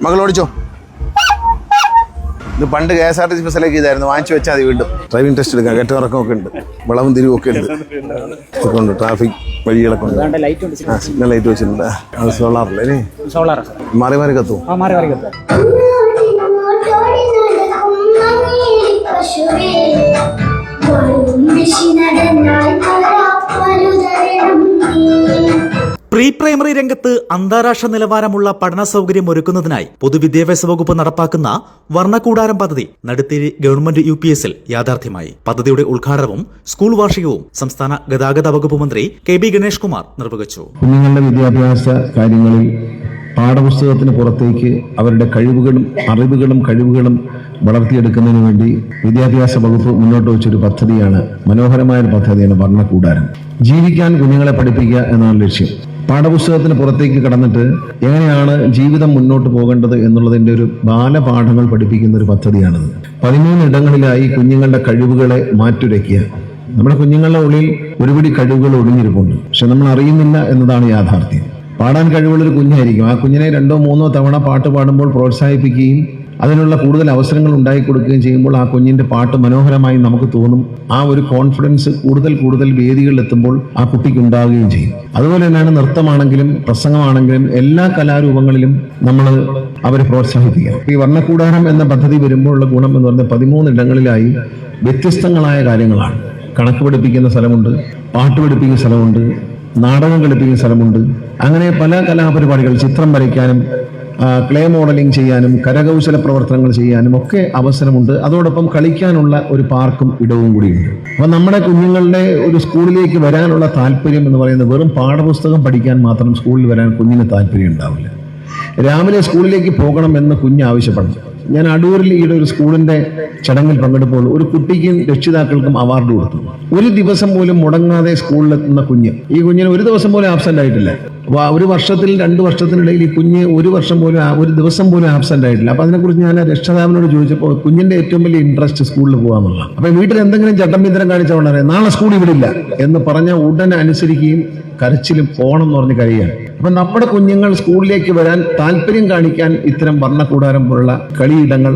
മകളോടിച്ചോ. ഇത് പണ്ട് KSRTC ബസ്സിലേക്ക് ഇതായിരുന്നു, വാങ്ങിച്ചു വെച്ചാൽ മതി. വീണ്ടും ഡ്രൈവിംഗ് ടെസ്റ്റ് എടുക്കാം, കയറ്റമിറക്കമൊക്കെ ഉണ്ട്, വളവും തിരിവും ഒക്കെ ഉണ്ട്, ഇതൊക്കെ ഉണ്ട്, ട്രാഫിക് വഴികളൊക്കെ ഉണ്ട്. സിഗ്നൽ ലൈറ്റ് വെച്ചിട്ടുണ്ട്. അത് സോളാറല്ലേ? മാറി മാറി കത്തും. പ്രീ പ്രൈമറി രംഗത്ത് അന്താരാഷ്ട്ര നിലവാരമുള്ള പഠന സൗകര്യം ഒരുക്കുന്നതിനായി പൊതുവിദ്യാഭ്യാസ വകുപ്പ് നടപ്പാക്കുന്ന വർണ്ണക്കൂടാരം പദ്ധതി നടുത്തേരി ഗവൺമെന്റ് UPSൽ യാഥാർത്ഥ്യമായി. പദ്ധതിയുടെ ഉദ്ഘാടനവും സ്കൂൾ വാർഷികവും സംസ്ഥാന ഗതാഗത വകുപ്പ് മന്ത്രി KB ഗണേഷ് കുമാർ നിർവഹിച്ചു. കുഞ്ഞുങ്ങളുടെ വിദ്യാഭ്യാസ കാര്യങ്ങളിൽ പാഠപുസ്തകത്തിന് പുറത്തേക്ക് അവരുടെ കഴിവുകളും വളർത്തിയെടുക്കുന്നതിന് വേണ്ടി വിദ്യാഭ്യാസ വകുപ്പ് മുന്നോട്ട് വെച്ചൊരു പദ്ധതിയാണ്, മനോഹരമായൊരു പദ്ധതിയാണ് വർണ്ണക്കൂടാരം. ജീവിക്കാൻ കുഞ്ഞുങ്ങളെ പഠിപ്പിക്കുക എന്നാണ് ലക്ഷ്യം. പാഠപുസ്തകത്തിന് പുറത്തേക്ക് കടന്നിട്ട് എങ്ങനെയാണ് ജീവിതം മുന്നോട്ട് പോകേണ്ടത് എന്നുള്ളതിൻ്റെ ഒരു ബാലപാഠങ്ങൾ പഠിപ്പിക്കുന്ന ഒരു പദ്ധതിയാണിത്. 13 ഇടങ്ങളിലായി കുഞ്ഞുങ്ങളുടെ കഴിവുകളെ മാറ്റുരയ്ക്കുക. നമ്മുടെ കുഞ്ഞുങ്ങളുടെ ഉള്ളിൽ ഒരുപിടി കഴിവുകൾ ഒളിഞ്ഞിരിപ്പുണ്ട്, പക്ഷെ നമ്മൾ അറിയുന്നില്ല എന്നതാണ് യാഥാർത്ഥ്യം. പാടാൻ കഴിവുള്ളൊരു കുഞ്ഞായിരിക്കും. ആ കുഞ്ഞിനെ 2 or 3 തവണ പാട്ട് പാടുമ്പോൾ പ്രോത്സാഹിപ്പിക്കുകയും അതിനുള്ള കൂടുതൽ അവസരങ്ങൾ ഉണ്ടാക്കി കൊടുക്കുകയും ചെയ്യുമ്പോൾ ആ കുഞ്ഞിന്റെ പാട്ട് മനോഹരമായി നമുക്ക് തോന്നും. ആ ഒരു കോൺഫിഡൻസ് കൂടുതൽ വേദികളിൽ എത്തുമ്പോൾ ആ കുട്ടിക്ക് ഉണ്ടാവുകയും ചെയ്യും. അതുപോലെ തന്നെയാണ് നൃത്തമാണെങ്കിലും പ്രസംഗമാണെങ്കിലും എല്ലാ കലാരൂപങ്ങളിലും നമ്മൾ അവരെ പ്രോത്സാഹിപ്പിക്കുക. ഈ വർണ്ണക്കൂടാരം എന്ന പദ്ധതി വരുമ്പോഴുള്ള ഗുണം എന്ന് പറയുന്നത് 13 ഇടങ്ങളിലായി വ്യത്യസ്തങ്ങളായ കാര്യങ്ങളാണ്. കണക്ക് പഠിപ്പിക്കുന്ന സ്ഥലമുണ്ട്, പാട്ട് പഠിപ്പിക്കുന്ന സ്ഥലമുണ്ട്, നാടകം കളിപ്പിക്കുന്ന സ്ഥലമുണ്ട്. അങ്ങനെ പല കലാപരിപാടികൾ, ചിത്രം വരയ്ക്കാനും ക്ലേ മോഡലിംഗ് ചെയ്യാനും കരകൗശല പ്രവർത്തനങ്ങൾ ചെയ്യാനും ഒക്കെ അവസരമുണ്ട്. അതോടൊപ്പം കളിക്കാനുള്ള ഒരു പാർക്കും ഇടവും കൂടിയുണ്ട്. അപ്പം നമ്മുടെ കുഞ്ഞുങ്ങളുടെ ഒരു സ്കൂളിലേക്ക് വരാനുള്ള താല്പര്യം എന്ന് പറയുന്നത് വെറും പാഠപുസ്തകം പഠിക്കാൻ മാത്രം സ്കൂളിൽ വരാൻ കുഞ്ഞിന് താല്പര്യം ഉണ്ടാവില്ല. രാവിലെ സ്കൂളിലേക്ക് പോകണം എന്ന് കുഞ്ഞ് ആവശ്യപ്പെടണം. ഞാൻ അടൂരിൽ ഈയിടെ ഒരു സ്കൂളിന്റെ ചടങ്ങിൽ പങ്കെടുപ്പോൾ ഒരു കുട്ടിക്കും രക്ഷിതാക്കൾക്കും അവാർഡ് കൊടുത്തു. ഒരു ദിവസം പോലും മുടങ്ങാതെ സ്കൂളിലെത്തുന്ന കുഞ്ഞ്. ഈ കുഞ്ഞിന് ഒരു ദിവസം പോലും ആബ്സെന്റ് ആയിട്ടില്ല. ഒരു വർഷത്തിൽ 2 വർഷത്തിനിടയിൽ ഈ കുഞ്ഞ് ഒരു ദിവസം പോലും ആബ്സെന്റ് ആയിട്ടില്ല. അപ്പൊ അതിനെക്കുറിച്ച് ഞാൻ രക്ഷിതാവിനോട് ചോദിച്ചപ്പോൾ കുഞ്ഞിന്റെ ഏറ്റവും വലിയ ഇൻട്രസ്റ്റ് സ്കൂളിൽ പോകാന്നുള്ള. അപ്പൊ വീട്ടിൽ എന്തെങ്കിലും ചട്ടമ്പിത്തരം കാണിച്ച വളരെ നാളെ സ്കൂളിൽ വിടില്ല എന്ന് പറഞ്ഞ ഉടനെ അനുസരിക്കുകയും കരച്ചിലും പോകണം എന്ന് പറഞ്ഞ് കഴിയുകയാണ്. അപ്പൊ നമ്മുടെ കുഞ്ഞുങ്ങൾ സ്കൂളിലേക്ക് വരാൻ താല്പര്യം കാണിക്കാൻ ഇത്തരം വർണ്ണക്കൂടാരം പോലുള്ള കളിയിടങ്ങൾ,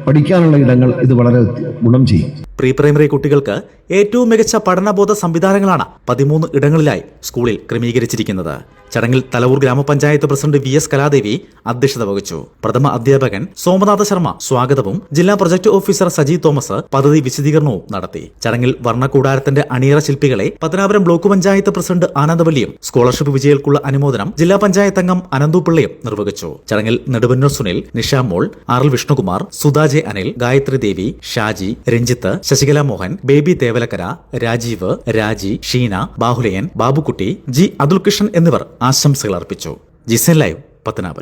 പഠിക്കാനുള്ള ഇടങ്ങൾ ഇത് വളരെ ഗുണം ചെയ്യും. പ്രീ പ്രൈമറി കുട്ടികൾക്ക് ഏറ്റവും മികച്ച പഠനബോധ സംവിധാനങ്ങളാണ് 13 ഇടങ്ങളിലായി സ്കൂളിൽ ക്രമീകരിച്ചിരിക്കുന്നത്. ചടങ്ങിൽ തലവൂർ ഗ്രാമപഞ്ചായത്ത് പ്രസിഡന്റ് VS കലാദേവി അധ്യക്ഷത വഹിച്ചു. പ്രഥമ അധ്യാപകൻ സോമനാഥ ശർമ്മ സ്വാഗതവും ജില്ലാ പ്രൊജക്ട് ഓഫീസർ സജി തോമസ് പദ്ധതി വിശദീകരണവും നടത്തി. ചടങ്ങിൽ വർണ്ണക്കൂടാരത്തിന്റെ അണിയറ ശില്പികളെ പത്തനാപുരം ബ്ലോക്ക് പഞ്ചായത്ത് പ്രസിഡന്റ് ആനന്ദവല്ലിയും സ്കോളർഷിപ്പ് വിജയികൾക്കുള്ള അനുമോദനം ജില്ലാ പഞ്ചായത്ത് അംഗം അനന്തു പിള്ളയും നിർവഹിച്ചു. ചടങ്ങിൽ നെടുവന്നൂർ സുനിൽ, നിഷാമോൾ, RL വിഷ്ണുകുമാർ, സുധാജെ അനിൽ, ഗായത്രി ദേവി, ഷാജി, രഞ്ജിത്ത്, ശശികല മോഹൻ, ബേബി തേവലക്കര, രാജീവ്, രാജി, ഷീന, ബാഹുലയൻ, ബാബുക്കുട്ടി, G അതുൽകൃഷ്ണൻ എന്നിവർ ആശംസകൾ അർപ്പിച്ചു. ജിസൻ ലൈവ്, പത്തനാപുരം.